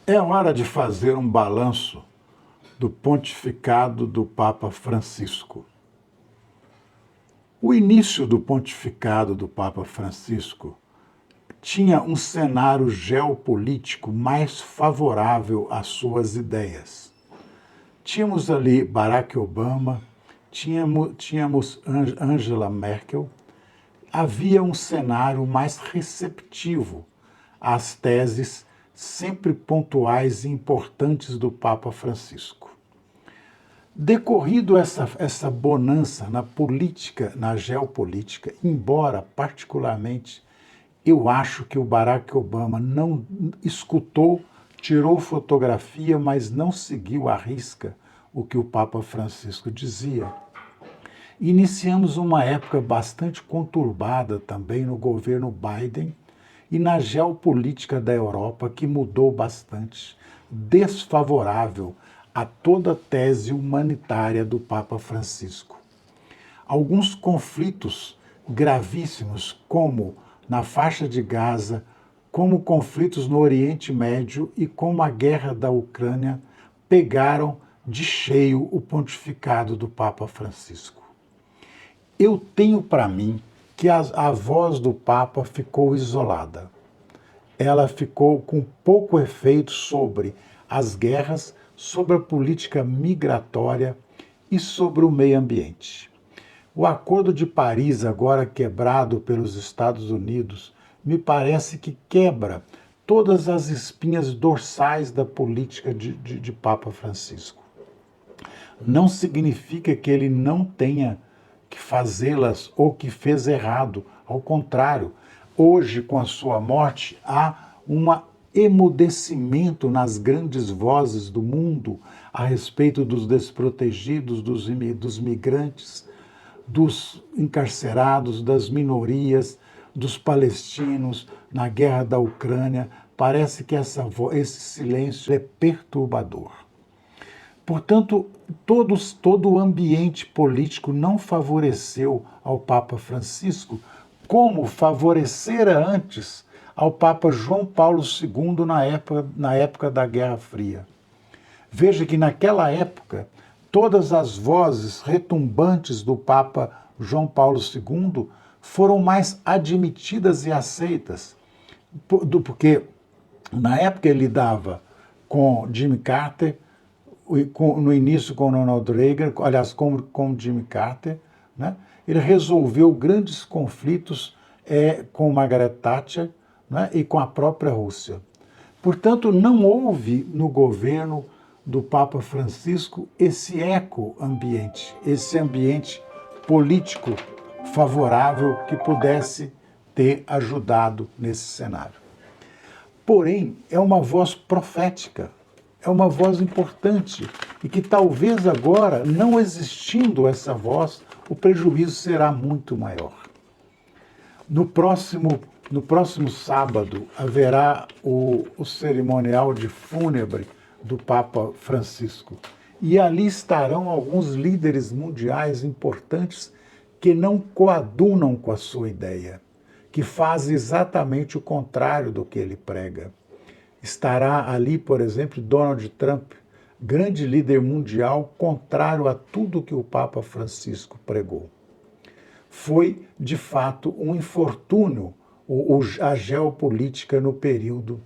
É hora de fazer um balanço do pontificado do Papa Francisco. O início do pontificado do Papa Francisco tinha um cenário geopolítico mais favorável às suas ideias. Tínhamos ali Barack Obama, tínhamos Angela Merkel, havia um cenário mais receptivo às teses sempre pontuais e importantes do Papa Francisco. Decorrido essa bonança na política, na geopolítica, embora particularmente eu acho que o Barack Obama não escutou, tirou fotografia, mas não seguiu à risca o que o Papa Francisco dizia. Iniciamos uma época bastante conturbada também no governo Biden e na geopolítica da Europa, que mudou bastante, desfavorável a toda a tese humanitária do Papa Francisco. Alguns conflitos gravíssimos, como na faixa de Gaza, como conflitos no Oriente Médio e como a guerra da Ucrânia, pegaram de cheio o pontificado do Papa Francisco. Eu tenho para mim que a voz do Papa ficou isolada. Ela ficou com pouco efeito sobre as guerras, sobre a política migratória e sobre o meio ambiente. O Acordo de Paris, agora quebrado pelos Estados Unidos, me parece que quebra todas as espinhas dorsais da política de Papa Francisco. Não significa que ele não tenha que fazê-las ou que fez errado. Ao contrário, hoje, com a sua morte, há um emudecimento nas grandes vozes do mundo a respeito dos desprotegidos, dos migrantes, dos encarcerados, das minorias, dos palestinos, na guerra da Ucrânia. Parece que esse silêncio é perturbador. Portanto, todo o ambiente político não favoreceu ao Papa Francisco como favorecera antes ao Papa João Paulo II na época da Guerra Fria. Veja que naquela época, todas as vozes retumbantes do Papa João Paulo II foram mais admitidas e aceitas, porque na época ele lidava com Jimmy Carter, no início com Ronald Reagan, aliás, com Jimmy Carter, né? Ele resolveu grandes conflitos com Margaret Thatcher, né? E com a própria Rússia. Portanto, não houve no governo do Papa Francisco esse eco-ambiente, esse ambiente político favorável que pudesse ter ajudado nesse cenário. Porém, é uma voz profética, é uma voz importante e que talvez agora, não existindo essa voz, o prejuízo será muito maior. No próximo sábado haverá o cerimonial de fúnebre do Papa Francisco e ali estarão alguns líderes mundiais importantes que não coadunam com a sua ideia, que fazem exatamente o contrário do que ele prega. Estará ali, por exemplo, Donald Trump, grande líder mundial, contrário a tudo que o Papa Francisco pregou. Foi, de fato, um infortúnio a geopolítica no período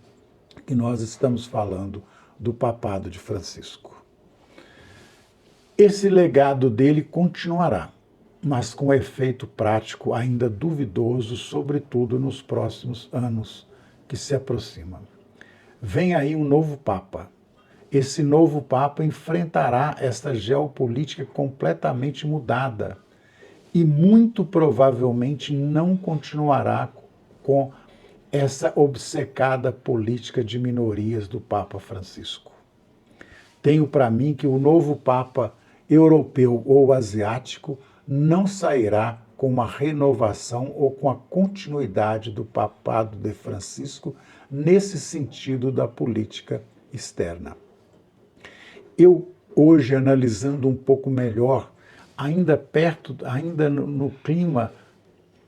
que nós estamos falando do papado de Francisco. Esse legado dele continuará, mas com efeito prático ainda duvidoso, sobretudo nos próximos anos que se aproximam. Vem aí um novo Papa. Esse novo Papa enfrentará essa geopolítica completamente mudada e muito provavelmente não continuará com essa obcecada política de minorias do Papa Francisco. Tenho para mim que o novo Papa europeu ou asiático não sairá com uma renovação ou com a continuidade do papado de Francisco nesse sentido da política externa. Eu, hoje, analisando um pouco melhor, ainda no clima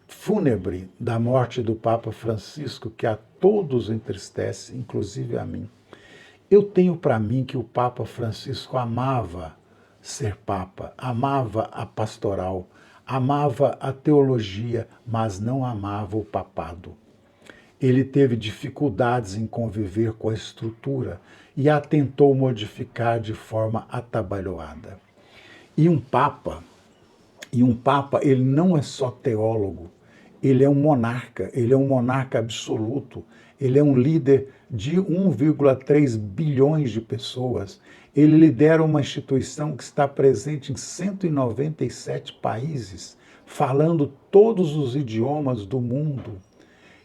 fúnebre da morte do Papa Francisco, que a todos entristece, inclusive a mim, Eu tenho para mim que o Papa Francisco amava ser Papa, amava a pastoral, amava a teologia, mas não amava o papado. Ele teve dificuldades em conviver com a estrutura e a tentou modificar de forma atabalhoada. E um Papa, ele não é só teólogo, ele é um monarca absoluto, ele é um líder de 1,3 bilhões de pessoas. Ele lidera uma instituição que está presente em 197 países, falando todos os idiomas do mundo.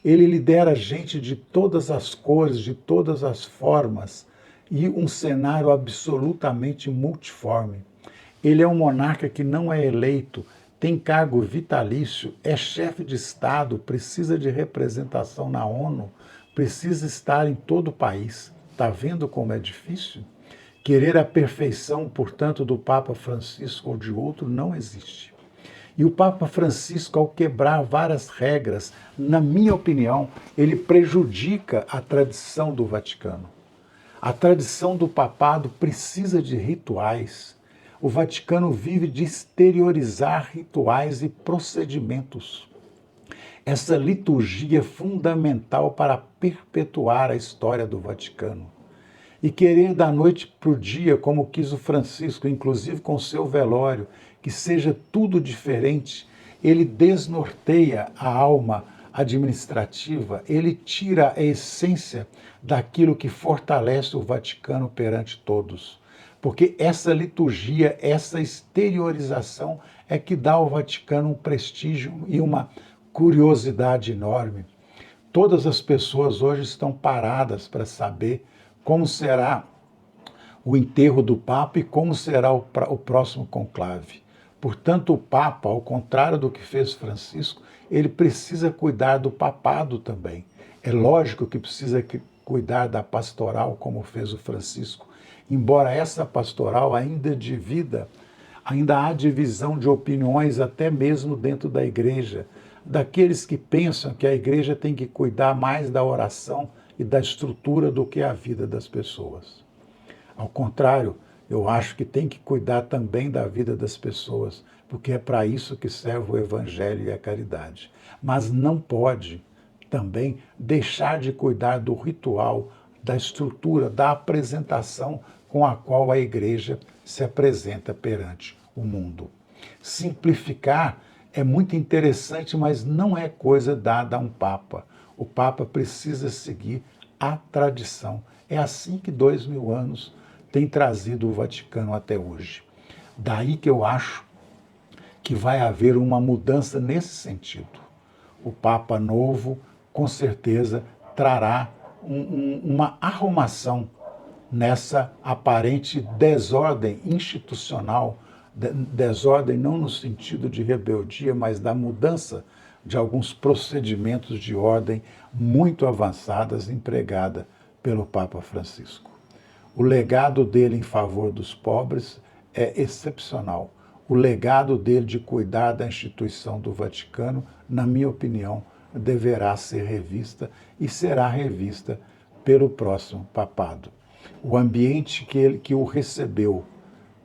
Ele lidera gente de todas as cores, de todas as formas, e um cenário absolutamente multiforme. Ele é um monarca que não é eleito, tem cargo vitalício, é chefe de Estado, precisa de representação na ONU, precisa estar em todo o país. Está vendo como é difícil? Querer a perfeição, portanto, do Papa Francisco ou de outro não existe. E o Papa Francisco, ao quebrar várias regras, na minha opinião, ele prejudica a tradição do Vaticano. A tradição do papado precisa de rituais. O Vaticano vive de exteriorizar rituais e procedimentos. Essa liturgia é fundamental para perpetuar a história do Vaticano. E querer da noite para o dia, como quis o Francisco, inclusive com seu velório, que seja tudo diferente, ele desnorteia a alma administrativa, ele tira a essência daquilo que fortalece o Vaticano perante todos. Porque essa liturgia, essa exteriorização é que dá ao Vaticano um prestígio e uma curiosidade enorme. Todas as pessoas hoje estão paradas para saber como será o enterro do Papa e como será o próximo conclave. Portanto, o Papa, ao contrário do que fez Francisco, ele precisa cuidar do papado também. É lógico que precisa cuidar da pastoral, como fez o Francisco, embora essa pastoral ainda divida, ainda há divisão de opiniões até mesmo dentro da igreja, daqueles que pensam que a igreja tem que cuidar mais da oração e da estrutura do que a vida das pessoas. Ao contrário, eu acho que tem que cuidar também da vida das pessoas, porque é para isso que serve o Evangelho e a caridade. Mas não pode também deixar de cuidar do ritual, da estrutura, da apresentação com a qual a igreja se apresenta perante o mundo. Simplificar é muito interessante, mas não é coisa dada a um Papa. O Papa precisa seguir a tradição. É assim que 2000 anos tem trazido o Vaticano até hoje. Daí que eu acho que vai haver uma mudança nesse sentido. O Papa novo, com certeza, trará uma arrumação nessa aparente desordem institucional, desordem não no sentido de rebeldia, mas da mudança de alguns procedimentos de ordem muito avançadas empregada pelo Papa Francisco. O legado dele em favor dos pobres é excepcional. O legado dele de cuidar da instituição do Vaticano, na minha opinião, deverá ser revista e será revista pelo próximo papado. O ambiente que o recebeu,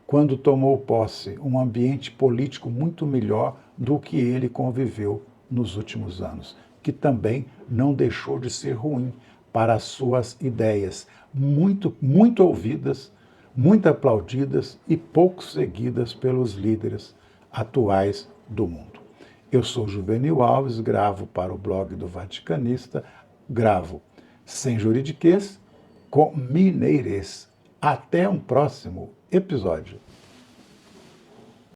quando tomou posse, um ambiente político muito melhor do que ele conviveu nos últimos anos, que também não deixou de ser ruim para as suas ideias, muito ouvidas, muito aplaudidas e pouco seguidas pelos líderes atuais do mundo. Eu sou Juvenil Alves, gravo para o blog do Vaticanista, gravo sem juridiquês, com mineirês. Até um próximo episódio.